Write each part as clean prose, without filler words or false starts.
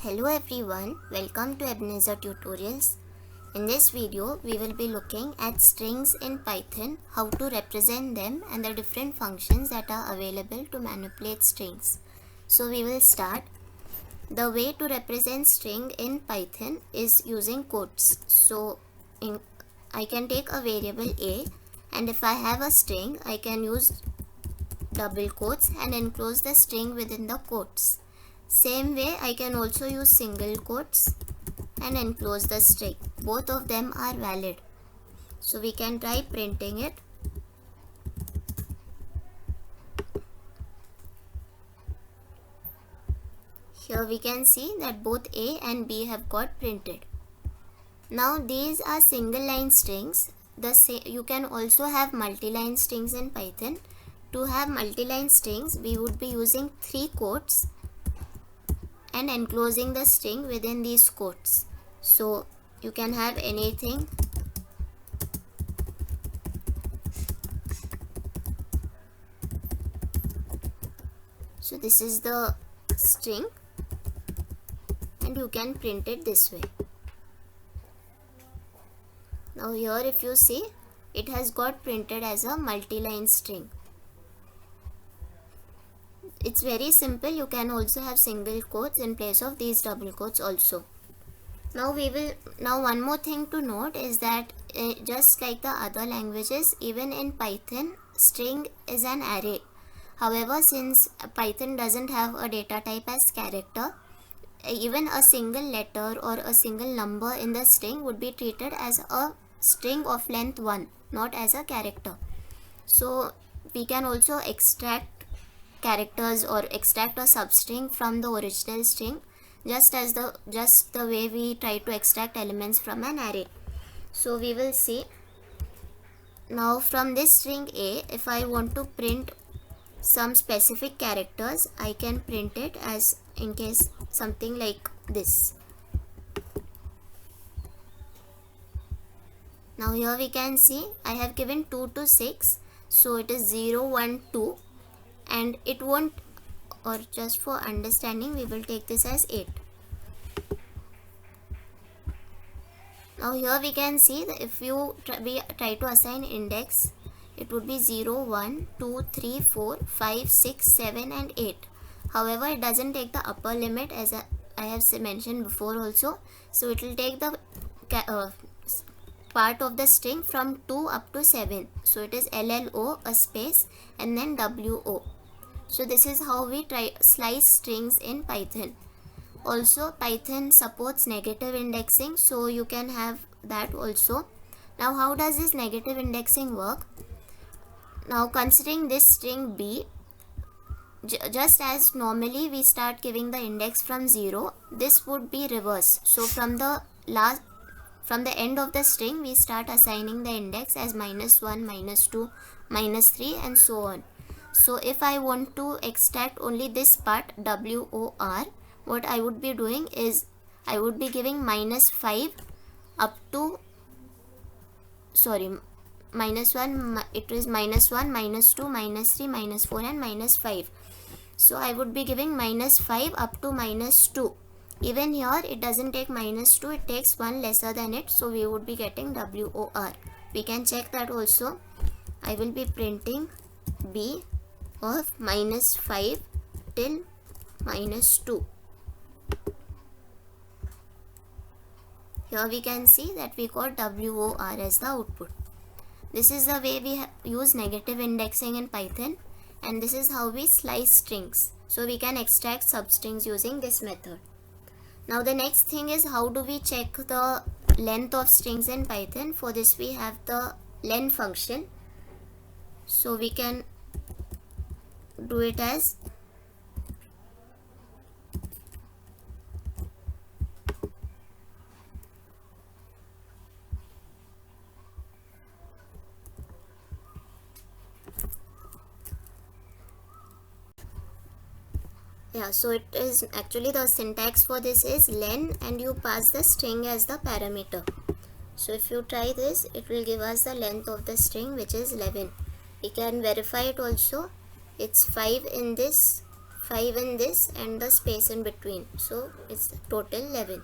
Hello everyone, welcome to Ebenezer Tutorials. In this video, we will be looking at strings in Python, how to represent them and the different functions that are available to manipulate strings. So we will start. The way to represent string in Python is using quotes. So I can take a variable a, and if I have a string, I can use double quotes and enclose the string within the quotes. Same way, I can also use single quotes and enclose the string. Both of them are valid. So we can try printing it. Here we can see that both A and B have got printed. Now these are single line strings. You can also have multi-line strings in Python. To have multi-line strings, we would be using 3 quotes and enclosing the string within these quotes. So you can have anything. So this is the string and you can print it this way. Now here if you see, it has got printed as a multi-line string. It's very simple. You can also have single quotes in place of these double quotes also. Now one more thing to note is that just like the other languages, even in Python, string is an array. However, since Python doesn't have a data type as character, even a single letter or a single number in the string would be treated as a string of length 1, not as a character. So we can also extract characters or extract a substring from the original string, just the way we try to extract elements from an array. So we will see. Now from this string A, if I want to print some specific characters, I can print it as in case something like this. Now here we can see I have given 2 to 6, so it is 0, 1, 2, and it won't, or just for understanding, we will take this as 8. Now here we can see that if we try to assign index, it would be 0, 1, 2, 3, 4, 5, 6, 7 and 8. However, it doesn't take the upper limit as I have mentioned before also. So it will take the part of the string from 2 up to 7. So it is LLO, a space, and then WO. So this is how we slice strings in Python. Also, Python supports negative indexing, so you can have that also. Now how does this negative indexing work? Now considering this string B, just as normally we start giving the index from 0, this would be reverse. So from the end of the string, we start assigning the index as -1, -2, -3 and so on. So if I want to extract only this part, WOR, what I would be doing is I would be giving -5 up to, -1, it is -1, -2, -3, -4 and -5. So I would be giving -5 up to -2. Even here it doesn't take -2, it takes 1 lesser than it, so we would be getting WOR. We can check that also. I will be printing B of -5 till -2. Here we can see that we got WOR as the output. This is the way we use negative indexing in Python, and this is how we slice strings. So we can extract substrings using this method. Now the next thing is, how do we check the length of strings in Python? For this we have the len function. So we can do it as so it is actually, the syntax for this is len and you pass the string as the parameter. So if you try this, it will give us the length of the string, which is 11. We can verify it also. It's 5 in this 5 in this and the space in between, so it's total 11.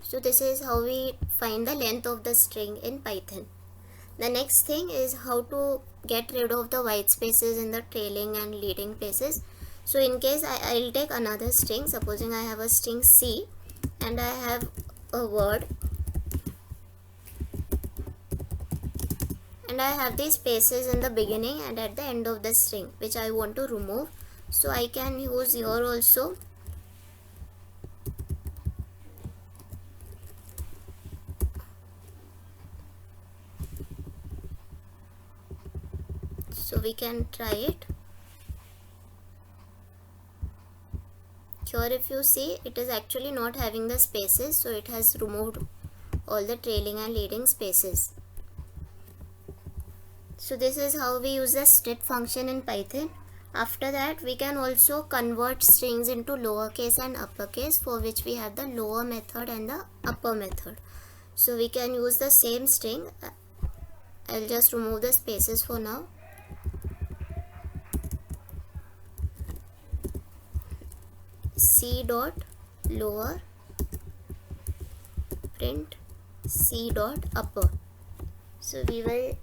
So this is how we find the length of the string in Python. The next thing is how to get rid of the white spaces in the trailing and leading places. So in case I'll take another string, supposing I have a string C and I have a word and I have these spaces in the beginning and at the end of the string which I want to remove. So I can use here also so we can try it. Here if you see, it is actually not having the spaces, so it has removed all the trailing and leading spaces. So this is how we use the strip function in Python. After that, we can also convert strings into lowercase and uppercase, for which we have the lower method and the upper method. So we can use the same string. I'll just remove the spaces for now. C dot lower print C dot upper. So we will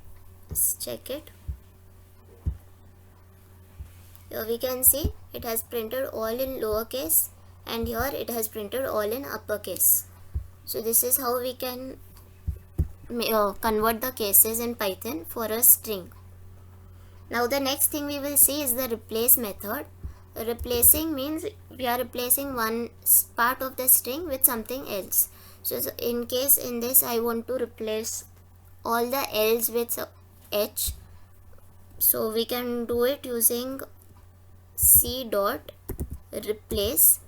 check it. Here we can see it has printed all in lowercase and here it has printed all in uppercase. So this is how we can convert the cases in Python for a string. Now the next thing we will see is the replace method. Replacing means we are replacing one part of the string with something else. So in case in this I want to replace all the L's with H, so we can do it using C dot replace.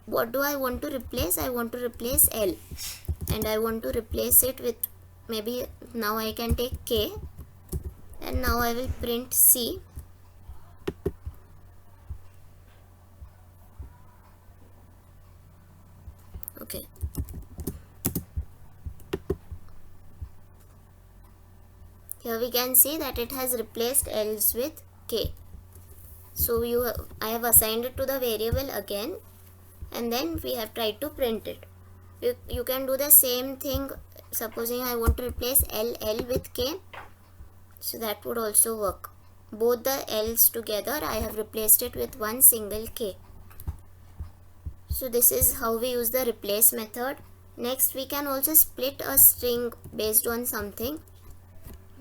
What do I want to replace? I want to replace L and I want to replace it with, maybe now I can take K and now I will print C. Okay. Here we can see that it has replaced L's with K. So I have assigned it to the variable again and then we have tried to print it. You can do the same thing. Supposing I want to replace L with K, so that would also work. Both the L's together I have replaced it with one single K. So this is how we use the replace method. Next we can also split a string based on something.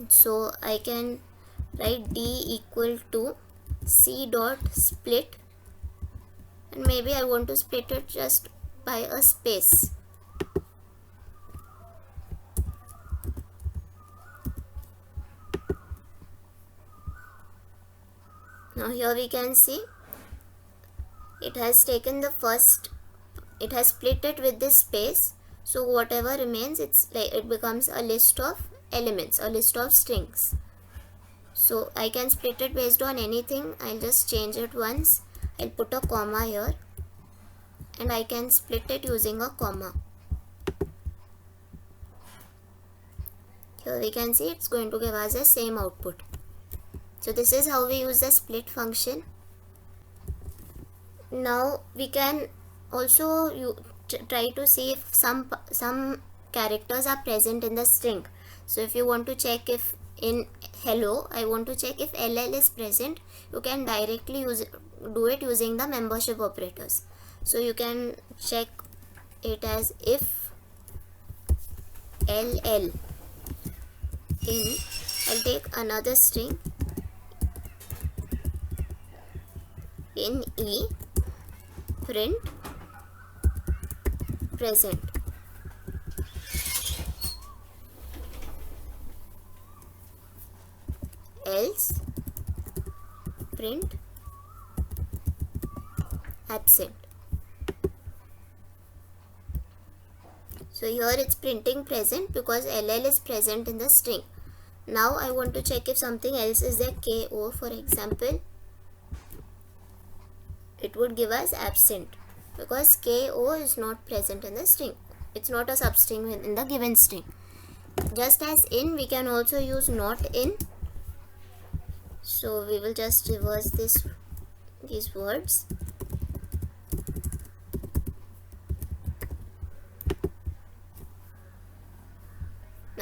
So I can write D equal to C dot split and maybe I want to split it just by a space. Now here we can see it has taken the first, it has split it with this space, so whatever remains, it's like it becomes a list of elements, a list of strings. So I can split it based on anything. I'll just change it once. I'll put a comma here and I can split it using a comma. Here we can see it's going to give us the same output. So this is how we use the split function. Now we can also try to see if some characters are present in the string. So if you want to check if in hello I want to check if LL is present, you can directly do it using the membership operators. So you can check it as if LL in, I'll take another string in E, print present. Else print absent. So here it's printing present because LL is present in the string. Now I want to check if something else is there, KO for example. It would give us absent because KO is not present in the string. It's not a substring in the given string. Just as in, we can also use not in. So we will just reverse these words.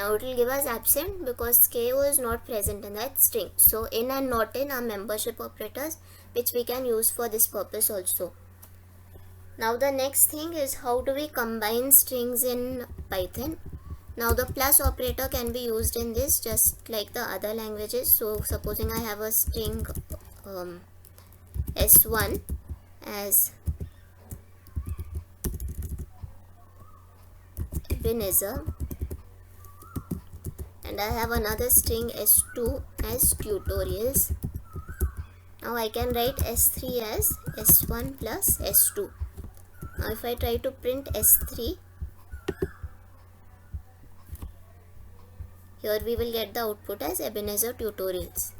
Now it will give us absent because K was not present in that string. So in and not in are membership operators which we can use for this purpose also. Now the next thing is how do we combine strings in Python. Now the plus operator can be used in this just like the other languages. So supposing I have a string S1 as Ebenezer, and I have another string S2 as tutorials. Now I can write S3 as S1 plus S2. Now if I try to print S3, here we will get the output as Ebenezer tutorials.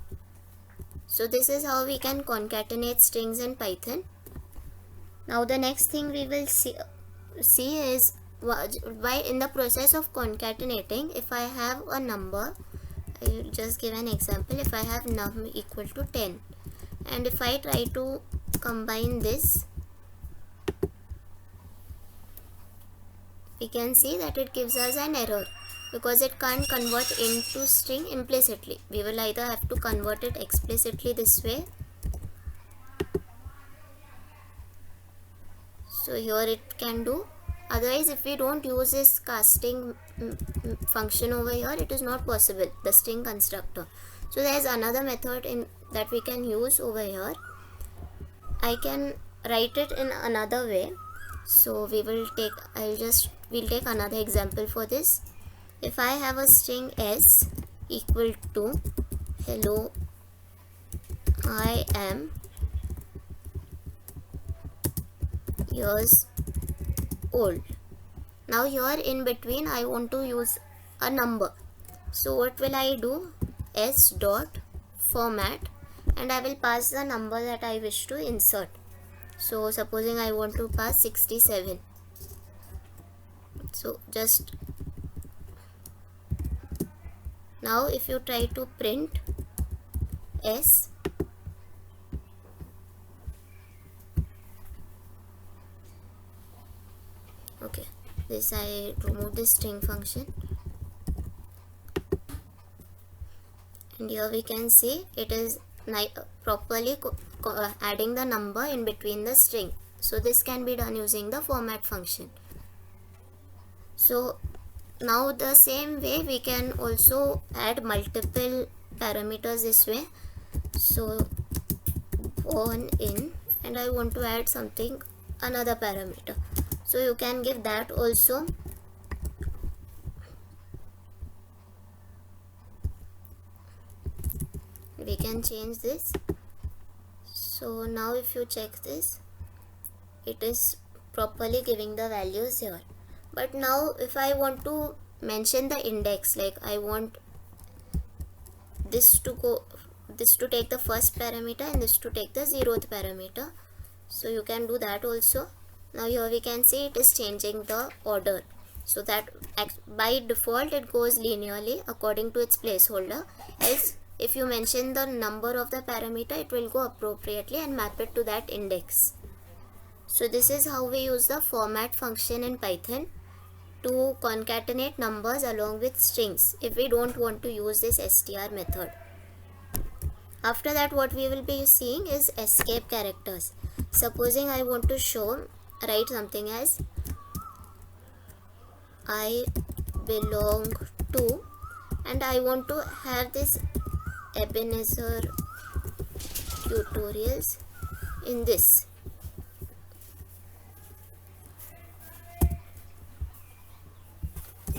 So this is how we can concatenate strings in Python. Now the next thing we will see is why in the process of concatenating, if I have a number, I will just give an example. If I have num equal to 10 and if I try to combine this, we can see that it gives us an error because it can't convert into string implicitly. We will either have to convert it explicitly this way. So here it can do. Otherwise, if we don't use this casting function over here, it is not possible, the string constructor. So there is another method that we can use over here. I can write it in another way. So we'll take another example for this. If I have a string S equal to hello, I am years old. Now here in between I want to use a number. So what will I do? S dot format, and I will pass the number that I wish to insert. So supposing I want to pass 67. So just now if you try to print S, okay, this I remove this string function, and here we can see it is properly adding the number in between the string. So this can be done using the format function. So now the same way we can also add multiple parameters this way. So born in, and I want to add another parameter. So you can give that also. We can change this. So now if you check this, it is properly giving the values here. But now if I want to mention the index, like I want this to take the first parameter and this to take the 0th parameter, so you can do that also. Now here we can see it is changing the order, so that by default it goes linearly according to its placeholder. Else if you mention the number of the parameter, it will go appropriately and map it to that index. So this is how we use the format function in Python to concatenate numbers along with strings if we don't want to use this str method. After that, what we will be seeing is escape characters. Supposing I want to write something as I belong to, and I want to have this Ebenezer tutorials in this.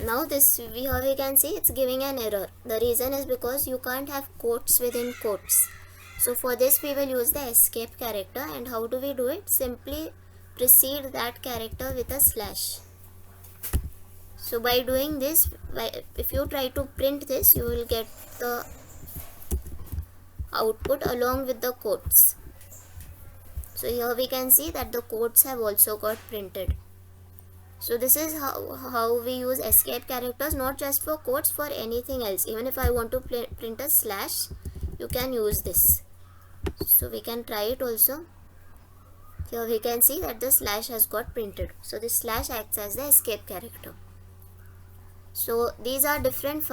Now this here we can see it's giving an error. The reason is because you can't have quotes within quotes. So for this we will use the escape character, and how do we do it? Simply precede that character with a slash. So by doing this, if you try to print this, you will get the output along with the quotes. So here we can see that the quotes have also got printed. So this is how we use escape characters, not just for quotes, for anything else. Even if I want to print a slash, you can use this. So we can try it also. Here we can see that the slash has got printed. So this slash acts as the escape character. So these are different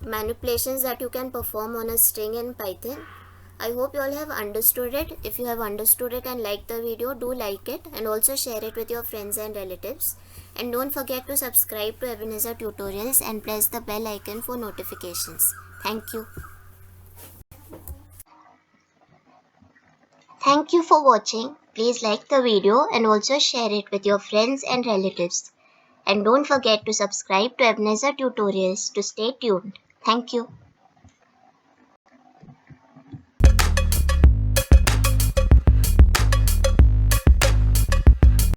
manipulations that you can perform on a string in Python. I hope you all have understood it. If you have understood it and liked the video, do like it and also share it with your friends and relatives. And don't forget to subscribe to Ebenezer Tutorials and press the bell icon for notifications. Thank you. Thank you for watching. Please like the video and also share it with your friends and relatives. And don't forget to subscribe to Ebenezer Tutorials to stay tuned. Thank you.